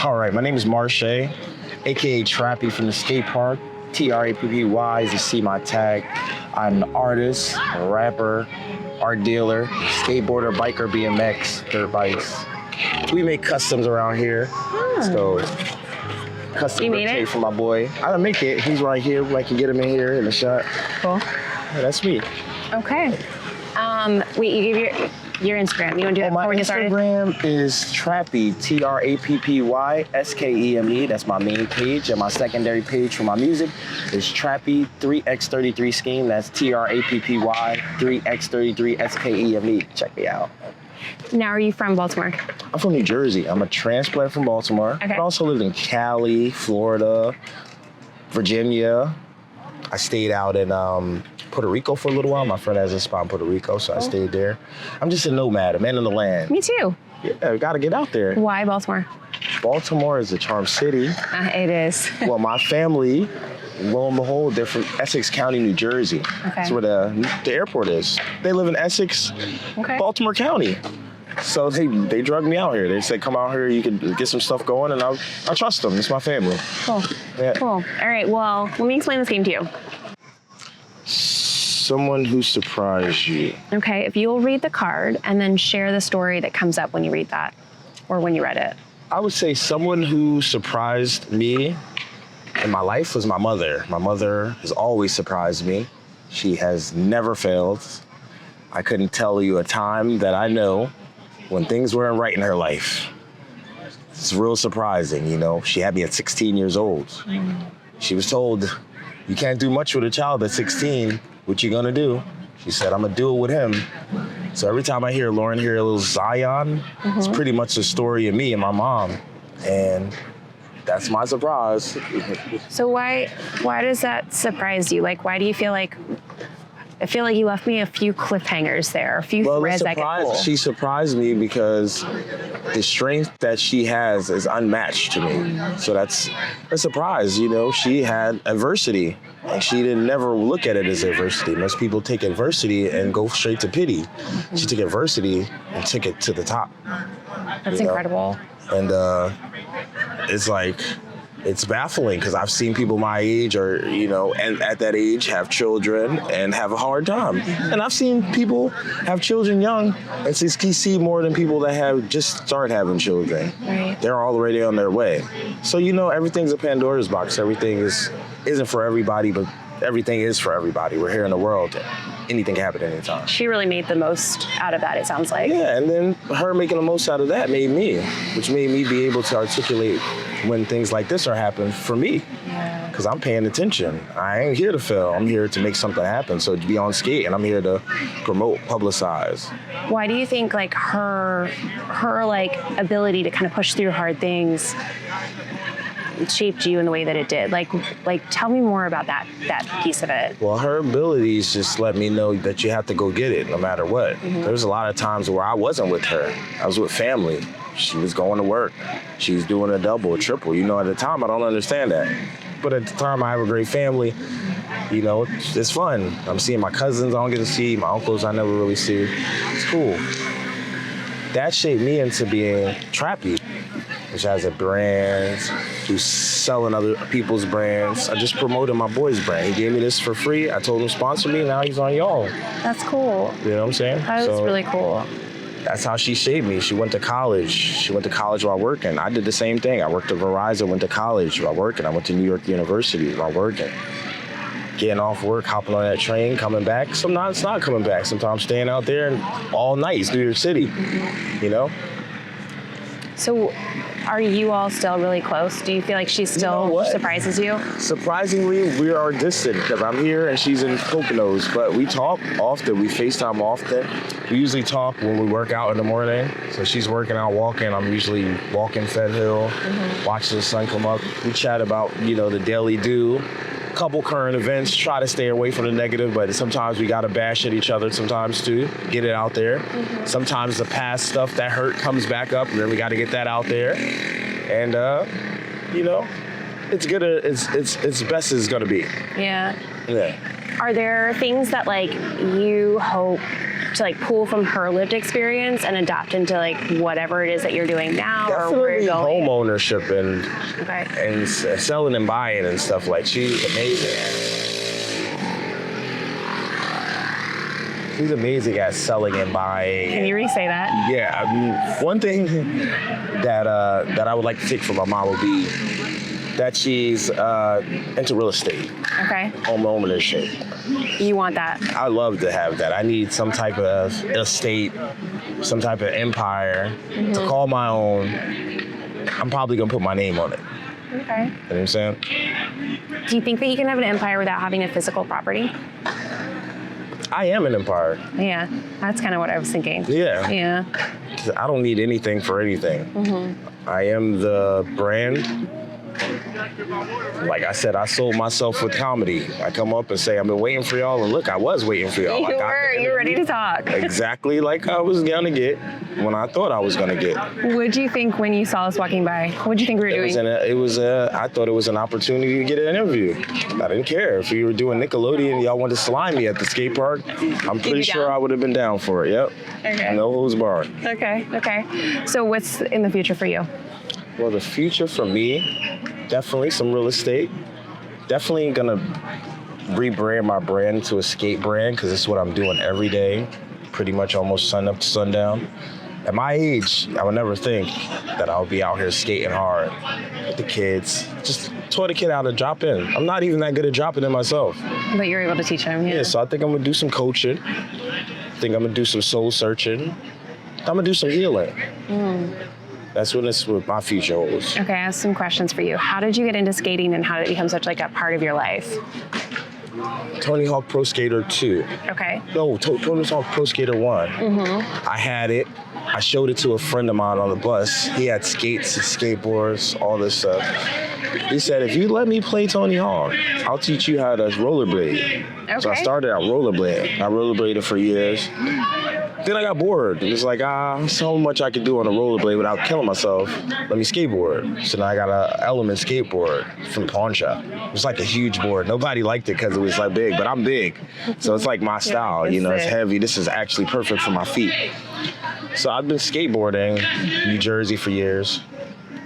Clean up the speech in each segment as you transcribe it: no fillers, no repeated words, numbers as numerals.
All right, my name is Marshe, aka Trappy from the skate park. Trappy is to see my tag. I'm an artist, a rapper, art dealer, skateboarder, biker, BMX, dirt bikes. We make customs around here. So custom tape for my boy. I didn't make it. He's right here. I can get him in here in the shot. Cool. Yeah, that's me. Okay. Wait, you gave your Instagram. You want to do it before we get started? My Instagram is Trappy, Trappyskeme. That's my main page. And my secondary page for my music is Trappy 3x33 Scheme. That's Trappy 3x33 Skeme. Check me out. Now, are you from Baltimore? I'm from New Jersey. I'm a transplant from Baltimore. Okay. I also lived in Cali, Florida, Virginia. I stayed out in Puerto Rico for a little while. My friend has a spot in Puerto Rico, so I stayed there. I'm just a nomad, a man in the land. Me too. Yeah, gotta get out there. Why Baltimore? Baltimore is a charm city. It is. Well, my family, lo and behold, they're from Essex County, New Jersey. Okay. That's where the airport is. They live in Essex, Baltimore County. So they drugged me out here. They said, come out here, you can get some stuff going, and I trust them. It's my family. Cool. Yeah. Cool. All right, well, let me explain this game to you. Someone who surprised you. Okay, if you'll read the card and then share the story that comes up when you read that, or when you read it. I would say someone who surprised me in my life was my mother. My mother has always surprised me. She has never failed. I couldn't tell you a time that I know when things weren't right in her life. It's real surprising, you know. She had me at 16 years old. She was told, you can't do much with a child at 16. What you gonna do? She said, I'm gonna do it with him. So every time I hear Lauren hear a little Zion, it's pretty much the story of me and my mom. And that's my surprise. So why does that surprise you? Like, why do you feel like, I feel like you left me a few cliffhangers there, a few threads I could pull. She surprised me because the strength that she has is unmatched to me. So that's a surprise, you know. She had adversity, and she didn't never look at it as adversity. Most people take adversity and go straight to pity. She took adversity and took it to the top. That's incredible. And it's like, it's baffling because I've seen people my age or, you know, and at that age have children and have a hard time. And I've seen people have children young and see more than people that have just started having children. Right. They're already on their way. So, you know, everything's a Pandora's box. Everything isn't for everybody, but everything is for everybody. We're here in the world. Anything can happen at any time. She really made the most out of that, it sounds like. Yeah, and then her making the most out of that made me, which made me be able to articulate when things like this are happening for me. Yeah. Because I'm paying attention. I ain't here to fail. I'm here to make something happen. So to be on skate, and I'm here to promote, publicize. Why do you think like her like ability to kind of push through hard things shaped you in the way that it did? Like tell me more about that piece of it. Well, her abilities just let me know that you have to go get it no matter what. There's a lot of times where I wasn't with her. I was with family. She was going to work. She was doing a double, a triple. You know, at the time, I don't understand that. But at the time, I have a great family. You know, it's fun. I'm seeing my cousins I don't get to see, my uncles I never really see. It's cool. That shaped me into being Trappy, which has a brand, who's selling other people's brands. I just promoted my boy's brand. He gave me this for free. I told him sponsor me, now he's on y'all. That's cool. You know what I'm saying? That's really cool. That's how she shaped me. She went to college. She went to college while working. I did the same thing. I worked at Verizon, went to college while working. I went to New York University while working. Getting off work, hopping on that train, coming back. Sometimes not coming back. Sometimes staying out there and all night. It's New York City, you know? So are you all still really close? Do you feel like she still surprises you? Surprisingly, we are distant because I'm here and she's in Poconos, but we talk often. We FaceTime often. We usually talk when we work out in the morning. So she's working out, walking. I'm usually walking Fed Hill, watching the sun come up. We chat about, you know, the daily do. Couple current events, try to stay away from the negative, but sometimes we gotta bash at each other sometimes too, get it out there. Sometimes the past stuff that hurt comes back up, and then we gotta get that out there. And you know, it's best as it's gonna be. Yeah. Yeah. Are there things that like you hope to like pull from her lived experience and adopt into like whatever it is that you're doing now or where Definitely you're going? home ownership and Okay. selling and buying and stuff. Like, she's amazing. She's amazing at selling and buying. Can you re-say that? Yeah, I mean, one thing that I would like to take from my mom would be that she's into real estate, Okay. home ownership. You want that? I love to have that. I need some type of estate, some type of empire to call my own. I'm probably gonna put my name on it. Okay. You know what I'm saying? Do you think that you can have an empire without having a physical property? I am an empire. Yeah, that's kind of what I was thinking. Yeah. Yeah. I don't need anything for anything. I am the brand. Like I said, I sold myself with comedy. I come up and say, I've been waiting for y'all, and look, I was waiting for y'all. You were ready to talk. Exactly like I was gonna get when I thought I was gonna get. What'd you think when you saw us walking by? What'd you think we were doing? I thought it was an opportunity to get an interview. I didn't care. If you were doing Nickelodeon, y'all wanted to slime me at the skate park, I'm pretty sure down? I would have been down for it. Yep. Okay. No holds barred. Okay. So what's in the future for you? Well, the future for me, definitely some real estate. Definitely gonna rebrand my brand to a skate brand because it's what I'm doing every day, pretty much almost sun up to sundown. At my age, I would never think that I'll be out here skating hard with the kids. Just taught a kid how to drop in. I'm not even that good at dropping in myself. But you're able to teach him, yeah. Yeah, so I think I'm gonna do some coaching. I think I'm gonna do some soul searching. I'm gonna do some healing. That's what my future holds. Okay, I have some questions for you. How did you get into skating and how did it become such like a part of your life? Tony Hawk Pro Skater 2. Okay. No, Tony Hawk Pro Skater 1. I had it. I showed it to a friend of mine on the bus. He had skates and skateboards, all this stuff. He said, if you let me play Tony Hawk, I'll teach you how to rollerblade. Okay. So I started out rollerblading. I rollerbladed for years. Then I got bored. It was like, so much I could do on a rollerblade without killing myself. Let me skateboard. So now I got an Element skateboard from the pawn shop. It was like a huge board. Nobody liked it because it was like big, but I'm big. So it's like my style, you know, it's heavy. This is actually perfect for my feet. So I've been skateboarding in New Jersey for years.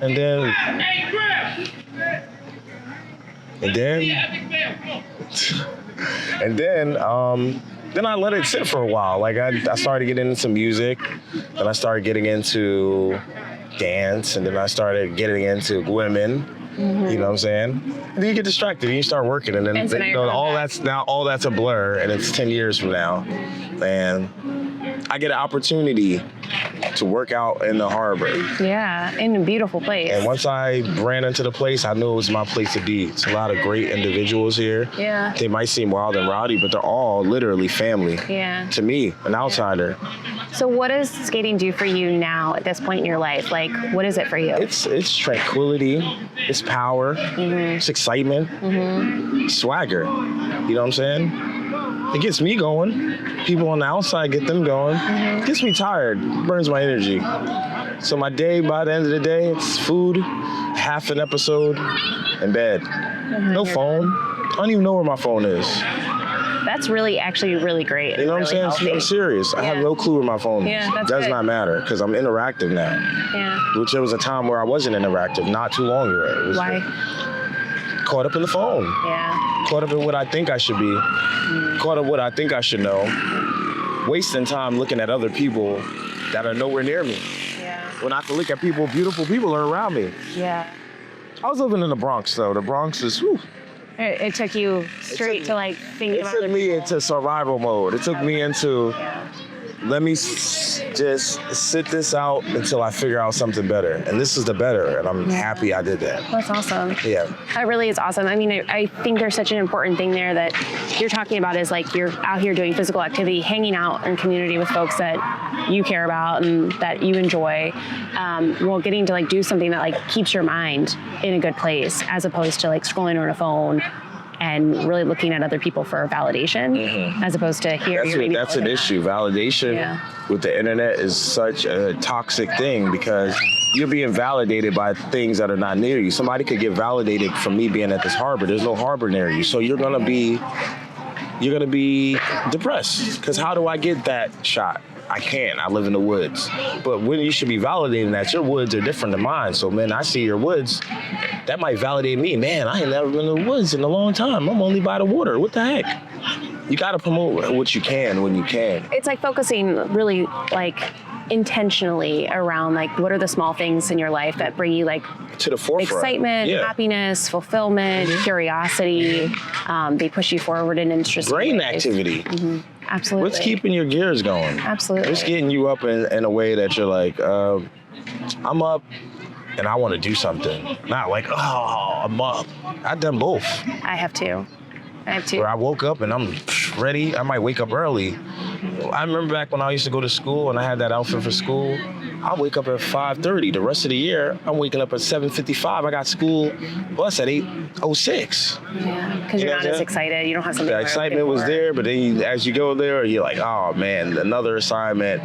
And then I let it sit for a while. Like I started getting into music, then I started getting into dance, and then I started getting into women. You know what I'm saying? And then you get distracted and you start working, and then so all that's a blur, and it's 10 years from now, and I get an opportunity to work out in the harbor. Yeah, in a beautiful place. And once I ran into the place, I knew it was my place to be. It's a lot of great individuals here. Yeah. They might seem wild and rowdy, but they're all literally family. Yeah. To me, an outsider. So what does skating do for you now at this point in your life? Like, what is it for you? It's tranquility, it's power, it's excitement, swagger. You know what I'm saying? It gets me going. People on the outside get them going. It gets me tired, burns my energy. So my day, by the end of the day, it's food, half an episode, and bed. No phone. I don't even know where my phone is. That's actually really great. You know what I'm saying? Healthy. I'm serious. I have no clue where my phone is. Yeah, that's Does good. not matter because I'm interactive now. Yeah. Which there was a time where I wasn't interactive, not too long ago. It was Why? caught up in the phone. Yeah. Caught up in what I think I should be. Caught up what I think I should know. Wasting time looking at other people that are nowhere near me. Yeah. When I can look at people, beautiful people are around me. Yeah. I was living in the Bronx though. The Bronx is, whew. It took you straight to like thinking It about took other me people. into survival mode. It took me into, let me just sit this out until I figure out something better. And this is the better, and I'm happy I did that. That's awesome. Yeah. That really is awesome. I mean, I think there's such an important thing there that you're talking about is like you're out here doing physical activity, hanging out in community with folks that you care about and that you enjoy, while getting to like do something that like keeps your mind in a good place as opposed to like scrolling on a phone and really looking at other people for validation as opposed to here. That's an issue. Validation with the internet is such a toxic thing because you're being validated by things that are not near you. Somebody could get validated from me being at this harbor. There's no harbor near you. So you're going to be you're gonna be depressed. Because how do I get that shot? I can't. I live in the woods. But when you should be validating that your woods are different than mine. So, man, I see your woods. That might validate me. Man, I ain't never been in the woods in a long time. I'm only by the water. What the heck? You got to promote what you can when you can. It's like focusing really like intentionally around like what are the small things in your life that bring you like to the forefront. Excitement, happiness, fulfillment, curiosity. They push you forward in interesting brain ways. Activity. Absolutely. What's keeping your gears going? Absolutely. What's getting you up in a way that you're like, I'm up and I want to do something. Not like, oh, I'm up. I've done both. I have too. Where I woke up and I'm ready. I might wake up early. I remember back when I used to go to school and I had that outfit for school. I wake up at 5:30. The rest of the year, I'm waking up at 7:55. I got school bus at 8:06. Yeah, because you're not as excited. You don't have something. The excitement was there, but then as you go there, you're like, oh man, another assignment,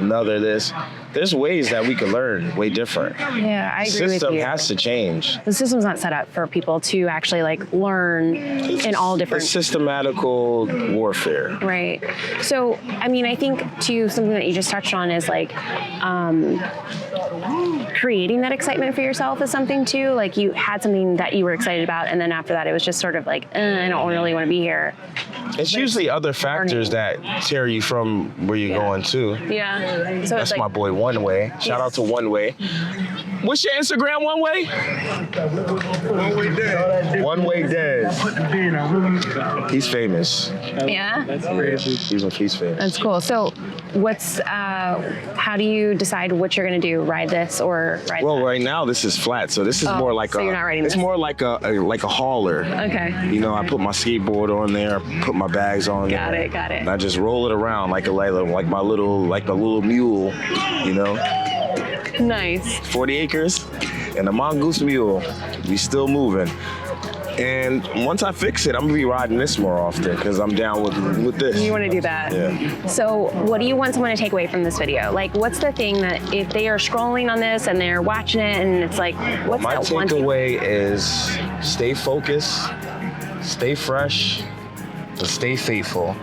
another this. There's ways that we can learn way different. Yeah, I agree with you. The system has to change. The system's not set up for people to actually like learn in all different. It's systematical warfare. Right. So, I mean, I think too, something that you just touched on is like creating that excitement for yourself is something too. Like you had something that you were excited about, and then after that, it was just sort of like, I don't really want to be here. It's usually other factors that tear you from where you're going to. Yeah. So that's like, my boy One Way. Shout out to One Way. What's your Instagram, One Way? One Way Dead. One Way Dead. He's famous. Yeah. That's crazy. He's famous. That's cool. So, what's how do you decide what you're gonna do? Ride this or ride? Well, that? right now this is flat, so this is more like you're not riding it's this? more like a hauler. Okay. You know, I put my skateboard on there, put my bags on there. Got it. And I just roll it around like a little mule, you know. Nice. 40 acres and a mongoose mule. We still moving. And once I fix it, I'm gonna be riding this more often because I'm down with this. You want to do that? Yeah. So, what do you want someone to take away from this video? Like, what's the thing that if they are scrolling on this and they're watching it and it's like, what's my that one thing? takeaway is stay focused, stay fresh, but stay faithful.